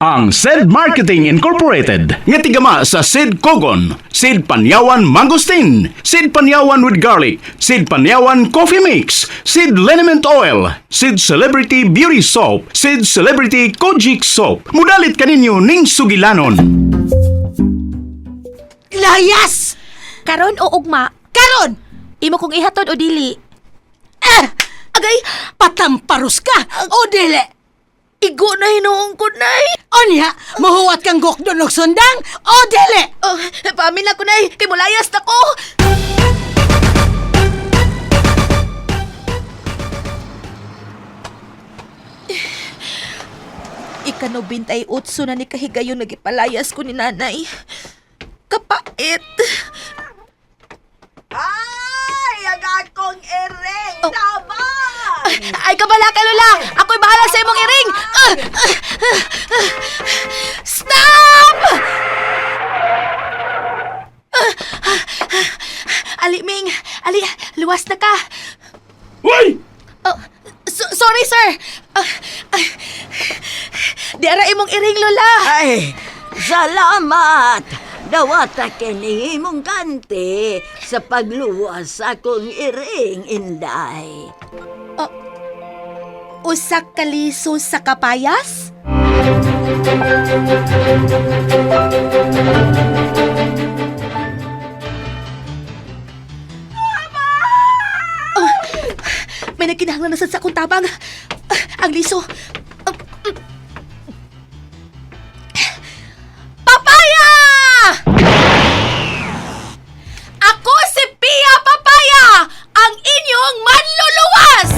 Ang SED Marketing Incorporated nga tigama sa SED Kogon, SED Panyawan Mangosteen, SED Panyawan with Garlic, SED Panyawan Coffee Mix, SED Liniment Oil, SED Celebrity Beauty Soap, SED Celebrity Kojic Soap. Mudalit kaninyo ning sugilanon. Layas! Karon o ugma? Karon! Imo kong ihatod o dili? Agay, patamparus ka! O dili! Igo na hinuong ko, nay. Onya, mahuwat kang gokdon og sundang! O dili! Oh, pamilya ko, nay. Kay mulayas na ko. Ikano 28 na ni kahigayon nagipalayas ko ni nanay. Kapait. Ay, ang akong ereng! Oh. Tama! Ay, kabala ka, Lola! Ako'y bahala sa imong iring! Stop! Ali, Ming! Ali, luwas na ka! Hoy! Sorry, sir! Di ara imong iring, Lola! Ay, salamat! Dawata kini mong ganti sa pagluwas sa akong iring, Inday. Usak kaliso sa kapayas? May nagkinahanglan na sa akong tabang. Ang liso. Papaya! Ako si Pia Papaya, ang inyong manluluwas!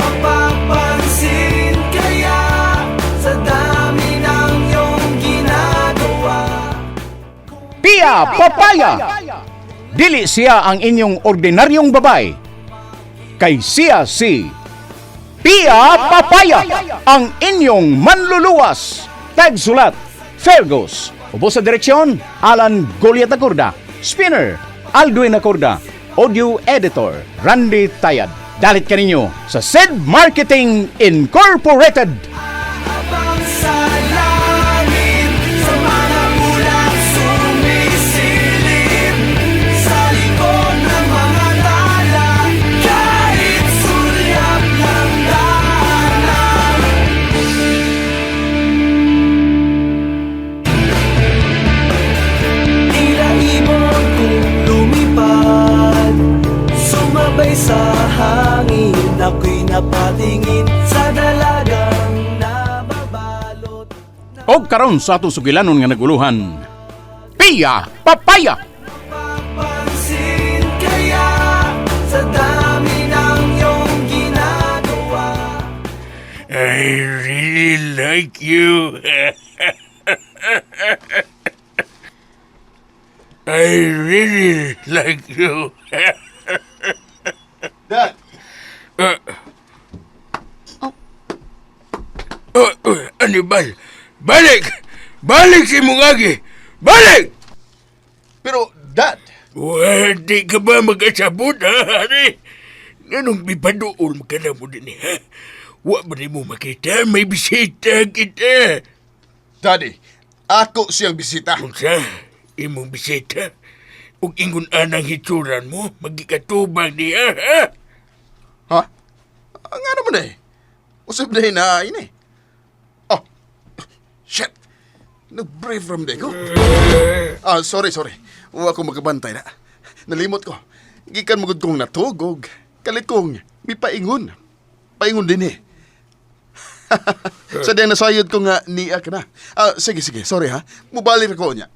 Mapapansin kaya sa dami ng iyong ginagawa. Pia Papaya! Dili siya ang inyong ordinaryong babay. Kay siya si Pia Papaya, ang inyong manluluwas. Tagsulat, Fergus. Ubos sa direksyon, Alan Goliat Acorda. Spinner, Aldwin Acorda. Audio Editor, Randy Tayad. Dalit kaninyo sa SED Marketing Incorporated. Abang sa langit, sa mga bulan sumisilip, sa likod ng mga tala, kahit sulyap ng daanan. Tila ibon kong lumipad, sumabay sa hangin, ako'y napatingin sa dalagang nababalot. O karon sa ato sugilanon nga naguluhan, Pia Papaya! Papansin kaya sa dami ng iyong ginagawa. I really like you. I really like you. Dad, Anibal, balik! Balik si Mungagi! Balik! pero Dad, Di ka ba mag-asabot, ha, hari? Anong bipadool ka na mo din, ha? Wa ba mo makita? May bisita kita. Daddy, ako siyang bisita. Unsa? Imong bisita? Ug ingon anang hitsuran mo, magikatubang niya, ha? Ha? Nga naman eh. Usap na na ini. Oh, shit. Nag-brave from day ko. Sorry. Huwag ako magkabantay na. Nalimot ko. Gikan magod kong natugog. Kalit kong mipaingon. Paingon din eh. Sa diyang nasayod ko nga niya ka na. Sige. Sorry ha. Mubalir ko niya.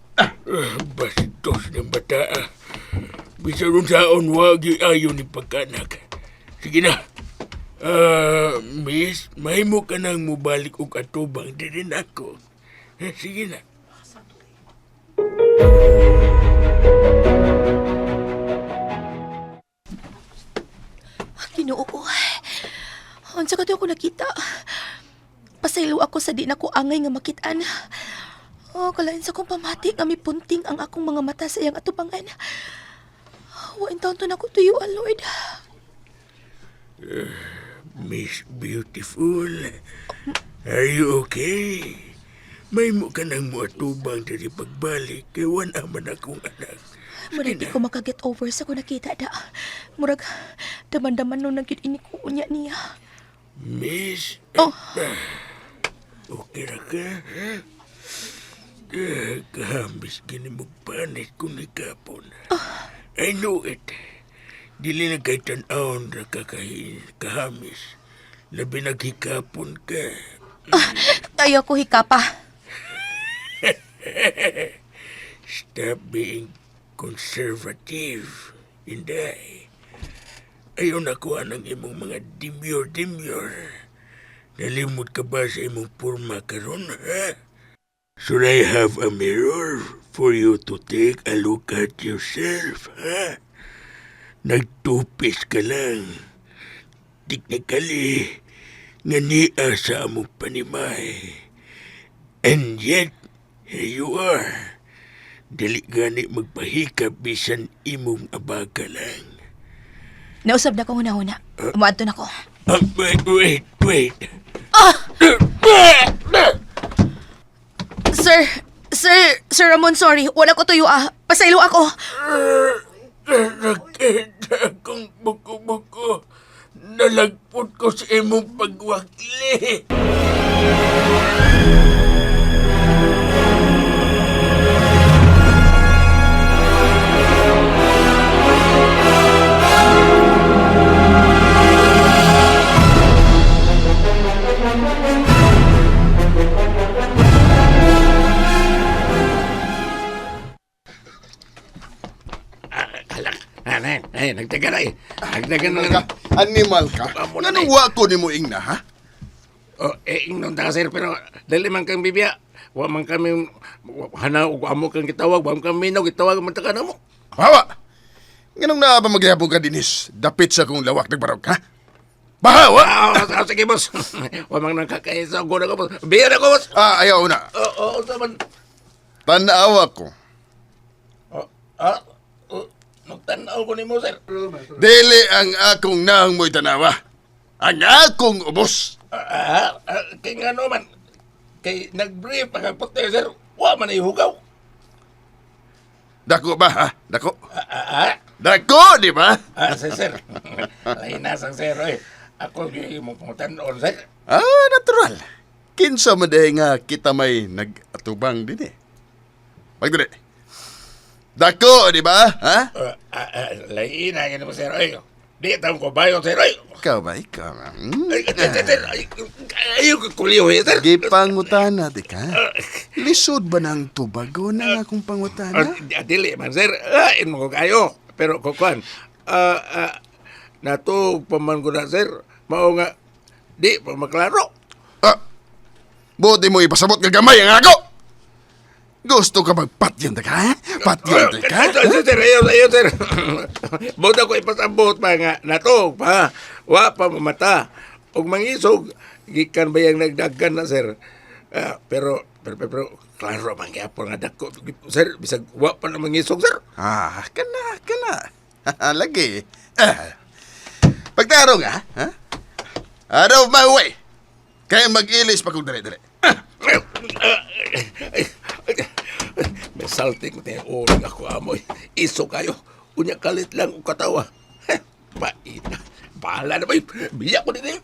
Bastos ng bata, ah. Bisa ron saon wag ayo ni pagkanak. Sige na. Miss, may mo ka nang mubalik og atubang din ako. Sige na. Ginoo ko. Unsa ka ako nakita? Pasaylo ako sa di na ko angay nga makitaan. Kalain sa kong pamati nga mipunting ang akong mga mata sa iyang atubangan. Wain taon to na ko tuyo, Lord. Miss Beautiful, are you okay? May mo ka nang muatubang dari pagbalik kay wala man akong anak. Murag di ko makaget over sa ko nakita da. Murag daman-daman nung nagit ini ko unya niya. Miss, Oh, okay ra ka, ha? Kahambis gini mo panit kung ikapon. I know it. Dili na kay tan-aon ra ka kahamis. Labi naghikapon ka. ayaw ko hikapa. Stop being conservative, Inday. Ayaw na kuha ng imong mga demure. Nalimot ka ba sa imong porma karon, ha? Should I have a mirror for you to take a look at yourself, ha? Nagtupis ka lang. Technically, nga niya sa among panimay. And yet, here you are. Dili gani magpahikap bisan imong abaga lang. Nausab na ko huna-huna. Umaadto na ko. Wait. Sir Ramon, sorry. Wala ko tuyo Pasaylo ako. Nakita kong buko-buko. Nalagpot ko sa imong pagwakli. Nagtaga na eh. Nagtaga na. Animal ka? Amo na Anong wa ko ni mo ingna, ha? Ingnon ta sir, pero dali man kang bibiya. Wa man kami hana ug amo kang gitawag, wa man kami minaw gitawag man ta ka namo. Hawa! Nganong na ba magyabong ka, Dinis? Dapit sa kong lawak nagbarog, ha? Bahawa! Sige boss. Wa man nang kakaisa ko na ko boss. Biya na ko boss. Ayaw na. Oo, taman. Tanawa ko. Nagtanaw ko ni mo sir. Dili ang akong nahang mo'y tanawa. Ang akong ubos. Kay nga naman. Kay nag-brief pagkaputi sir. Wa man ay hugaw. Dako ba, ha? Dako? Dako, di ba? Sir. Lain na sang sir eh. Ako yung mong pangutanon sir. Natural. Kinsa man dahil nga kita may nag-atubang din eh. Pagdali. Dako, di ba? Ha? Lain na ganun mo sir. Ay, di taong ko bayo sir. Ay, Ikaw ba? Ikaw ba? sir. Ayaw ko kuliw eh sir. Gipangutana, di ka? Lisod ba ng tubago na nga akong pangutana? Dili man sir. Ino ko kayo. Pero kukuan. Natog paman ko na sir. Mao nga. Di pa maklaro. Buti mo ipasabot ka gamay ang ako! Gusto ka magpatyon ka, ha? Patyon ka? Sir, ayaw sir. Buta ko ipasabot pa nga. Natog pa. Wa pa mamata. Og mangisog. Gikan ba yung nagdagan na sir. Pero klaro man gyapon nga dako. Sir, bisag wa pa na mangisog sir. Kana. Lagi. Pagtarong, ha? Out of my way. Kaya mag-ilis pa kung dali-dali. May salting tayo uling ako amoy. Iso kayo. Unya kalit lang ang katawa. Paina. Bahala na ba yun? Biyak ko din eh.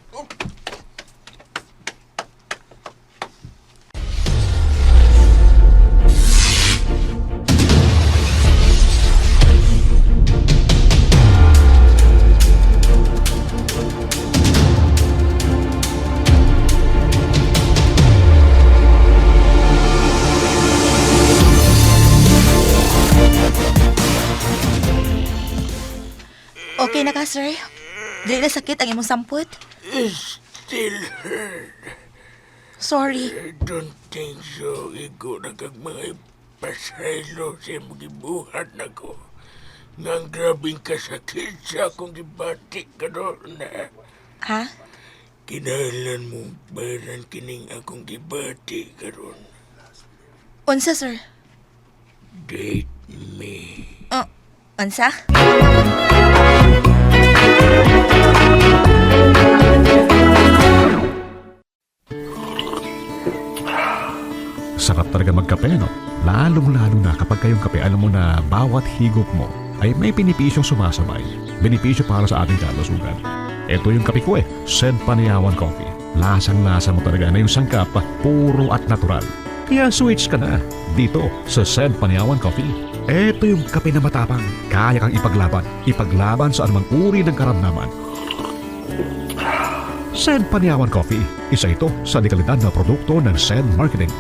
Okay na ka, sir? Dili na sakit ang imong sampot? Still hurt. Sorry. I don't think so. Igo na kag mga pasaylo sa imong gibuhat na ko. Ngang grabing kasakit sa akong gibati ka doon na. Ha? Kinahanglan mo bayaran kining akong gibati karon. Unsa, sir? Date me. Unsa? Sarap talaga magkape, no? Lalong-lalo na kapag kayong kape, alam mo na bawat higop mo ay may benepisyong sumasabay. Benepisyo para sa ating kalusugan. Ito yung kape ko Sed Paniawan Coffee. Lasang-lasa mo talaga na yung sangkap, puro at natural. Kaya switch ka na dito sa Sed Paniawan Coffee. Ito yung kape na matapang, kaya kang ipaglaban. Ipaglaban sa anumang uri ng karamdaman. Sed Paniawan Coffee, isa ito sa dekalidad na produkto ng Sed Marketing.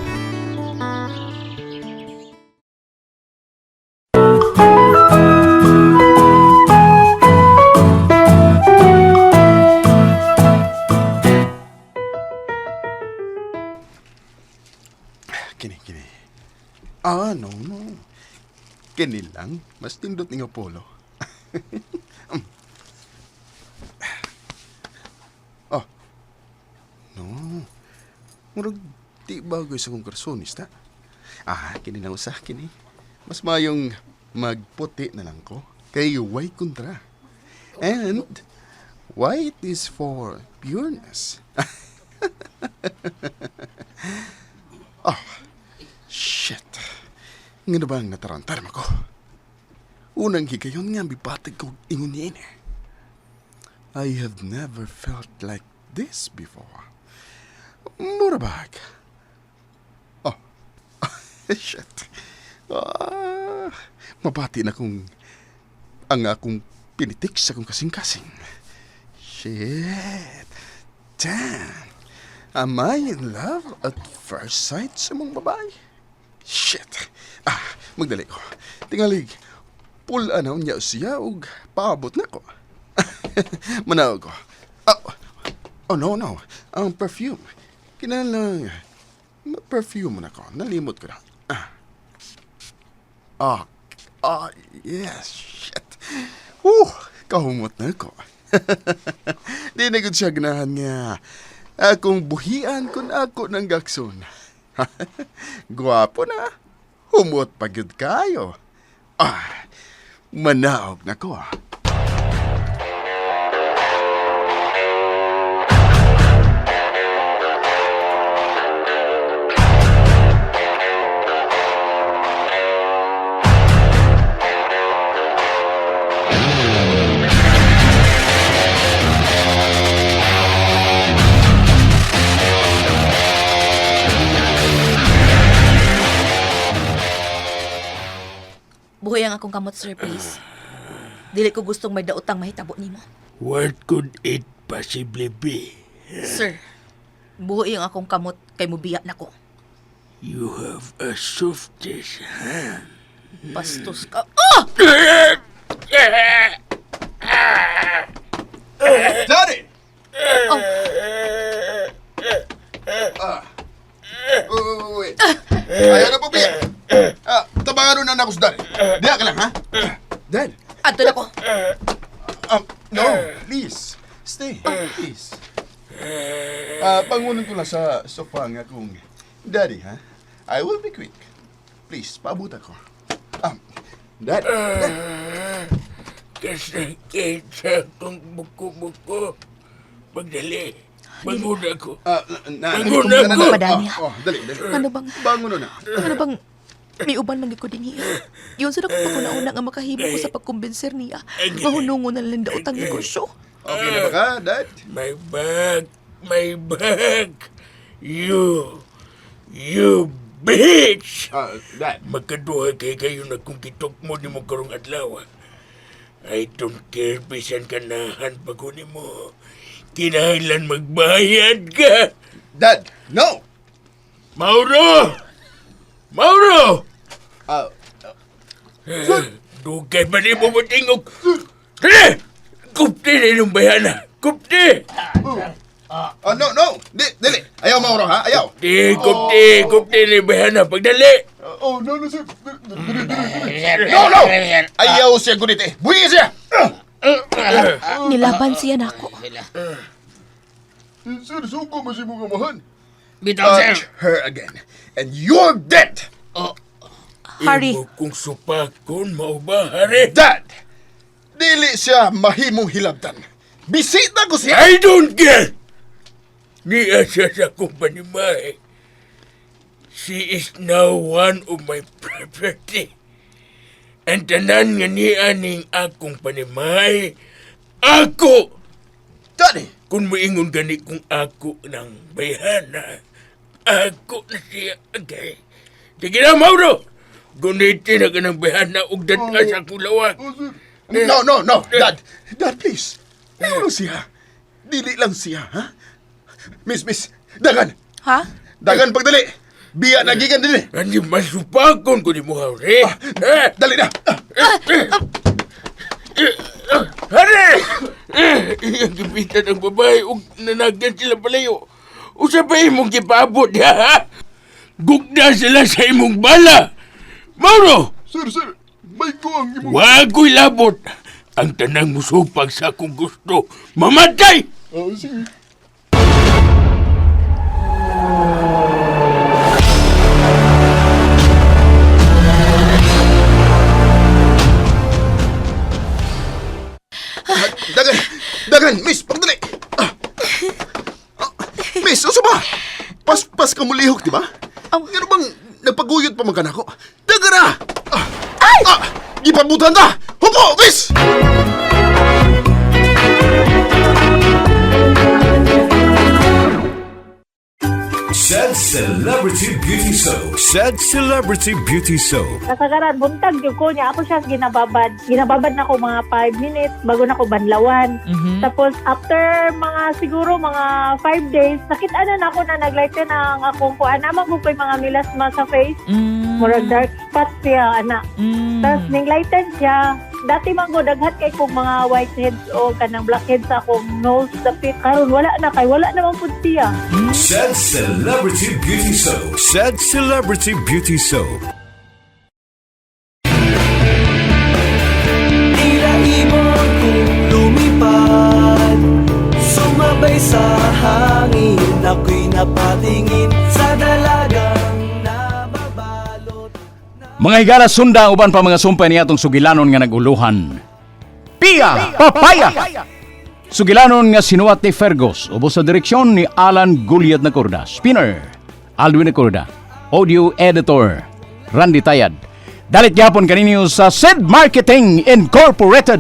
Kini. No. Kini lang, mas tindot ni Apollo. No. Murag di bago sa kong karsonista. Kini na usah, kini. Mas mayong magputi na lang ko. Kay way kontra. And white is for pureness. Shit. Nga ba ang natarantarm ako? Unang higayon nga bibatag ko ingon niya ini. I have never felt like this before. Murabag. Shit. Mabati na kung ang akong pinitik sa kong kasing-kasing. Shit. Damn. Am I in love at first sight sa mong babae? Shit. Magdali ko. Tingalig. Pula na niya siya ug paabot na ko. Manaw ko. No. Ang perfume. Kinalang perfume na ko. Nalimot ko na. Yes. Shit. Kahumot na ko. Di na gud siya ganahan nga. Akong buhian kung ako ng gakson. Guwapo na. Humot pagod kayo. Manaog na ko. Buhay ang akong kamot, sir, please. Dili ko gustong may daotang mahitabo nimo. What could it possibly be? Sir, buhay ang akong kamot kay mubiya na ko. You have a softest hand. Bastos ka. Daddy! Wait. Ayaw na po, Pia. Tabangan na ako sa Dad. Diya ka lang, ha? Dad. Ato na ko. No, please. Stay, please. Pangunan ko lang sa sofa nga kung Daddy, ha? I will be quick. Please, paabot ako. Dad. Kasakit sa akong buko-buko. Pagdali. Bangun ako. Bangun ako. Padani. Dali. Ano bang... Bangun na. Ano bang... May uban man ko din hiya. Yun sa ko na una nga makahimo ko sa pagkumbinser niya. Mahunungo na lang daotang negosyo. Okay na ba ka, Dad? My bag. You bitch! Dad. Magkaduha kayo na kung kitok mo ni mo karong adlaw. I don't care bisan kanahan pag mo. Kinahanglan magbayad ka. Dad, no! Mauro! Dugay ba ni mo matingog? Dali! Kupti na yung bayana. Kupti! No! Dili! Ayaw, Mauro, ha? Ayaw! Kupti na yung bayana. Pagdali! No, sir. No! Ayaw siya gunit eh. Buhi siya! Nilaban siya na ako. Sir, suko mo si mga mahan. Touch her again. And you're dead! Harry. Imo kung supakon, mao ba, Harry? Dad! Dili siya mahimong hilabtan. Bisita ko siya! I don't care! Niya siya sa akong panimay. She is now one of my property. Ang tanan nga niya ning akong panimay, ako! Daddy! Kung moingon gani kung ako ng bayhana, ako na siya agay. Sige na, Mauro! Gunitin na ka ng bayhana ug data sa kulawag. No. Dad, please. Ano lang siya? Dili lang siya, ha? Miss, dagan. Ha? Dagan pagdali. Biya na gikan din eh. Hindi masupakon ko ni mo, Hauri. Dali na. Hari! Iyang gipitan ng babae ug nanagyan sila palayo. Usa pa imong gipabot, ha? Gugda sila sa imong bala. Mauro! Sir, may ko ang imo. Wag ko'y labot. Ang tanang musupag sa akong gusto. Mamatay! Oh, sige. Dagan, miss, pagdali. Miss, uso ba? Pas ka mulihok, di ba? Ano bang nagpaguyod pa man ka na ako? Dagan na! Gipabutan ka! Hupo, miss! Said Celebrity Beauty Soap. Said Celebrity Beauty Soap. Kasagaran, buntag yung ko niya. Ako siya ginababad. Ginababad na ko mga 5 minutes bago na ko banlawan. Tapos, after siguro mga 5 days, nakita na ako na naglighten ng akong kuan. Amang ko pa yung mga milasma sa face. Murag dark spot siya, ana. Tapos, ninglighten siya. Dati man ko, daghat kay kong mga whiteheads o kanang blackheads sa akong nose, dapit. Karon wala na kay, wala naman po siya. Said Celebrity Beauty Soap. Said Celebrity Beauty Soap. Tila ibon kong lumipad, sumabay sa hangin. Ako'y napatingin sa dalagang nababalot. Mga higala sunda uban pa mga sumpay niya atong sugilanon nga naguluhan. Pia Papaya! Sugilanon nga sinuwat ni Fergus, ubos sa direksyon ni Alan Gulyat Nacorda, spinner, Alwin Nacorda, audio editor, Randy Tayad. Dalit gyapon kaninyo sa SED Marketing Incorporated.